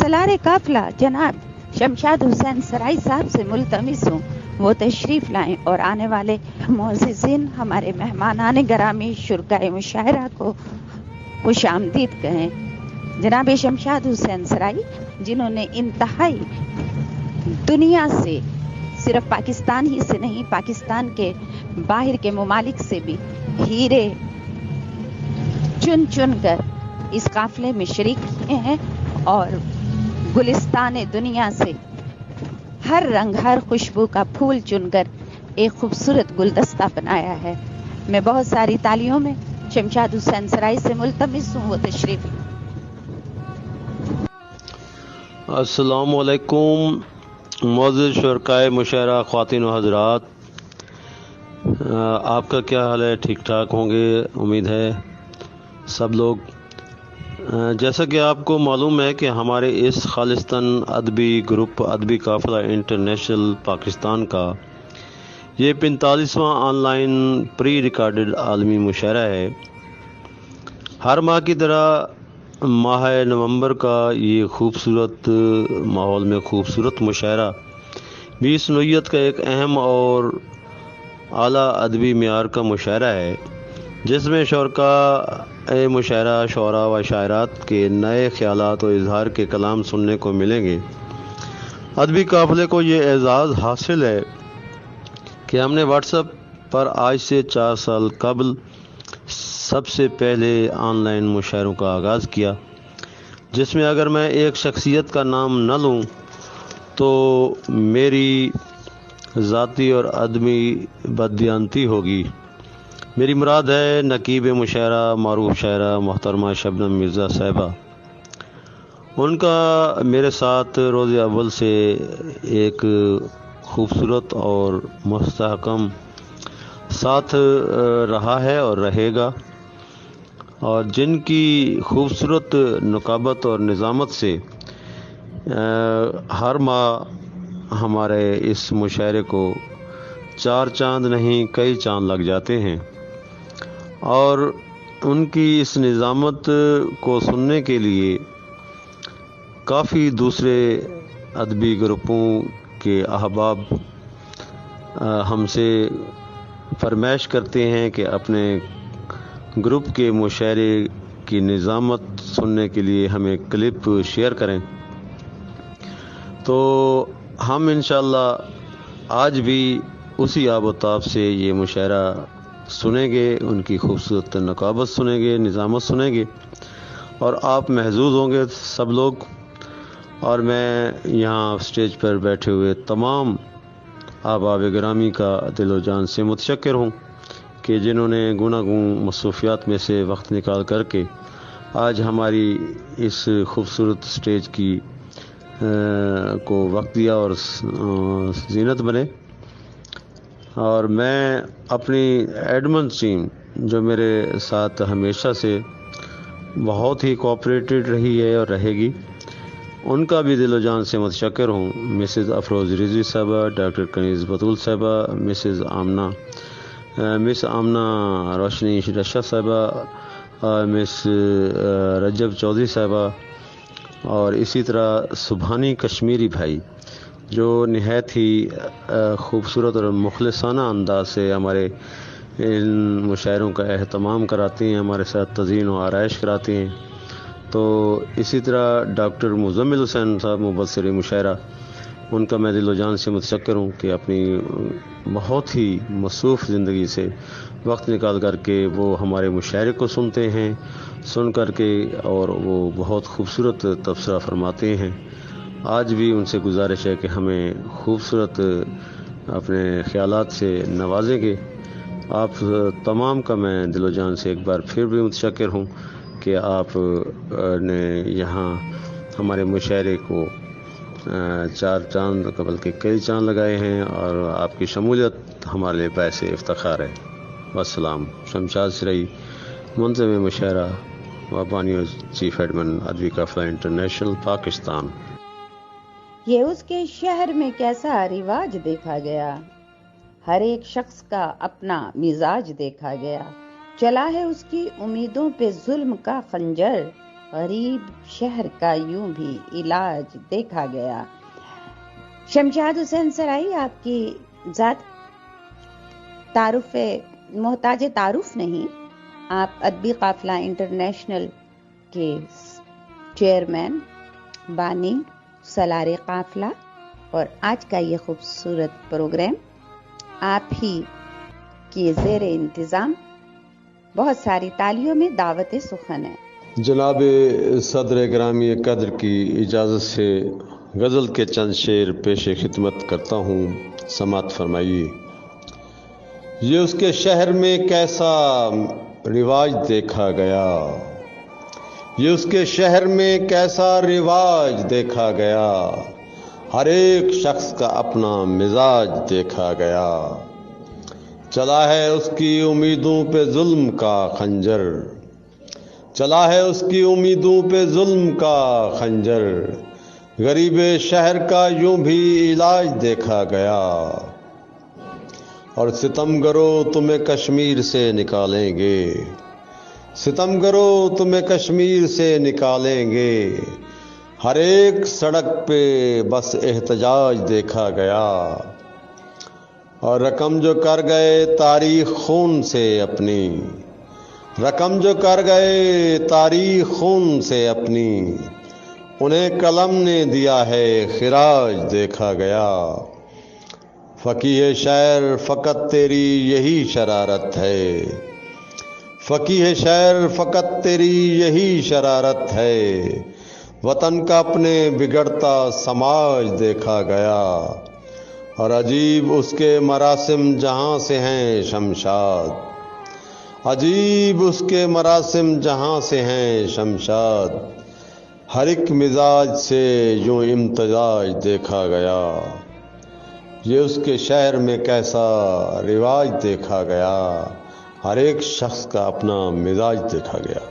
सलार काफिला जनाब शमशाद हुसैन सराई साहब से मुल्तमिस हूँ वो तशरीफ़ लाएं और आने वाले मुअज़्ज़िज़ीन हमारे मेहमानान गरामी शुरकाए मुशायरा को खुश आमदीद कहें। जनाब शमशाद हुसैन सराई जिन्होंने इंतहाई दुनिया से सिर्फ पाकिस्तान ही से नहीं पाकिस्तान के बाहर के ममालिक से भी हीरे चुन चुन कर इस काफिले में शरीक किए हैं और गुलिस्तान दुनिया से हर रंग हर खुशबू का फूल चुनकर एक खूबसूरत गुलदस्ता बनाया है। मैं बहुत सारी तालियों में शमशाद हुसैन सराई से मुल्तमिस हूँ वो तशरीफ। अस्सलाम वालेकुम मुअज़्ज़िज़ शुरकाए मुशायरा ख़वातीन व हज़रात, आपका क्या हाल है? ठीक ठाक होंगे उम्मीद है सब लोग। जैसा कि आपको मालूम है कि हमारे इस खालिस्तान अदबी ग्रुप अदबी काफ़िला इंटरनेशनल पाकिस्तान का ये 45वां ऑनलाइन प्री रिकॉर्डेड आलमी मुशायरा है। हर माह की तरह माह नवंबर का ये खूबसूरत माहौल में खूबसूरत मुशायरा भी इस नोयत का एक अहम और आला अदबी मेयार का मुशायरा है, जिसमें शौरका मुशायरा शौरा व शायरात के नए ख्यालात और इजहार के कलाम सुनने को मिलेंगे। अदबी काफ़िले को ये एज़ाज़ हासिल है कि हमने व्हाट्सएप पर आज से 4 साल कबल सबसे पहले ऑनलाइन मुशायरों का आगाज़ किया, जिसमें अगर मैं एक शख्सियत का नाम न लूँ तो मेरी ज़ाती और अदमी बददियानती होगी। मेरी मुराद है नकीब मुशायरा मारूफ शायरा मोहतरमा शबनम मिर्ज़ा साहिबा। उनका मेरे साथ रोज़ अव्वल से एक खूबसूरत और मुस्तहकम साथ रहा है और रहेगा, और जिनकी खूबसूरत नुकाबत और निज़ामत से हर माह हमारे इस मुशायरे को 4 चांद नहीं कई चांद लग जाते हैं। और उनकी इस निज़ामत को सुनने के लिए काफ़ी दूसरे अदबी ग्रुपों के अहबाब हमसे फरमाइश करते हैं कि अपने ग्रुप के मुशायरे की निज़ामत सुनने के लिए हमें क्लिप शेयर करें। तो हम इंशाअल्लाह आज भी उसी आबोताब से ये मुशायरा सुनेंगे, उनकी खूबसूरत नकाबत सुनेंगे, निज़ामत सुनेंगे और आप महजूज होंगे सब लोग। और मैं यहाँ स्टेज पर बैठे हुए तमाम आबाब गिरामी का दिलो जान से मुतशक्किर हूँ कि जिन्होंने गुनागून मसरूफियात में से वक्त निकाल करके आज हमारी इस खूबसूरत स्टेज की को वक्त दिया और ज़ीनत बने। और मैं अपनी एडमंड टीम जो मेरे साथ हमेशा से बहुत ही कोऑपरेटेड रही है और रहेगी, उनका भी दिलो जान से मुतशक्किर हूँ। मिसेज़ अफरोज़ रिजवी साहबा, डॉक्टर कनीज़ बतूल साहबा, मिस आमना रोशनी रशा साहबा, मिस रजब चौधरी साहबा, और इसी तरह सुबहानी कश्मीरी भाई जो निहायत ही खूबसूरत और मुखलिसाना अंदाज से हमारे इन मुशायरों का एहतमाम कराती हैं, हमारे साथ तज़ीन व आराइश कराती हैं। तो इसी तरह डॉक्टर मुज़म्मिल हुसैन साहब मुबस्सिर मुशायरा, उनका मैं दिलो जान से मुतशक्किर हूँ कि अपनी बहुत ही मसरूफ़ ज़िंदगी से वक्त निकाल करके वो हमारे मुशायरे को सुनते हैं, सुन करके और वो बहुत खूबसूरत तबसरा फरमाते हैं। आज भी उनसे गुजारिश है कि हमें खूबसूरत अपने ख़यालात से नवाजेंगे। आप तमाम का मैं दिलो जान से एक बार फिर भी मुतशक्किर हूँ कि आप ने यहाँ हमारे मुशायरे को 4 चांद बल्कि कई चांद लगाए हैं और आपकी शमूलियत हमारे लिए बाइस इफ्तिखार है। वस्सलाम। शमशाद सराई मुंतज़िम मुशायरा व बानी चीफ एडमिन अदबी काफ़िला इंटरनेशनल पाकिस्तान। ये उसके शहर में कैसा रिवाज देखा गया, हर एक शख्स का अपना मिजाज देखा गया, चला है उसकी उम्मीदों पे जुल्म का खंजर, غریب شہر کا یوں بھی علاج دیکھا گیا۔ شمشاد حسین سرائی آپ کی ذات تعارف محتاج تعارف نہیں، آپ ادبی قافلہ انٹرنیشنل کے چیئرمین، بانی، سالار قافلہ، اور آج کا یہ خوبصورت پروگرام آپ ہی کی زیر انتظام بہت ساری تالیوں میں دعوت سخن ہے۔ جناب صدر گرامی قدر کی اجازت سے غزل کے چند شعر پیش خدمت کرتا ہوں، سماعت فرمائیے۔ یہ اس کے شہر میں کیسا رواج دیکھا گیا، یہ اس کے شہر میں کیسا رواج دیکھا گیا، ہر ایک شخص کا اپنا مزاج دیکھا گیا، چلا ہے اس کی امیدوں پہ ظلم کا خنجر، چلا ہے اس کی امیدوں پہ ظلم کا خنجر، غریب شہر کا یوں بھی علاج دیکھا گیا، اور ستم گرو تمہیں کشمیر سے نکالیں گے، ستم گرو تمہیں کشمیر سے نکالیں گے، ہر ایک سڑک پہ بس احتجاج دیکھا گیا، اور رقم جو کر گئے تاریخ خون سے اپنی، رقم جو کر گئے تاریخ خون سے اپنی، انہیں قلم نے دیا ہے خراج دیکھا گیا، فقیہ شہر فقط تیری یہی شرارت ہے، فقیہ شہر فقط تیری یہی شرارت ہے، وطن کا اپنے بگڑتا سماج دیکھا گیا، اور عجیب اس کے مراسم جہاں سے ہیں شمشاد، عجیب اس کے مراسم جہاں سے ہیں شمشاد، ہر ایک مزاج سے یوں امتزاج دیکھا گیا، یہ اس کے شہر میں کیسا رواج دیکھا گیا، ہر ایک شخص کا اپنا مزاج دیکھا گیا۔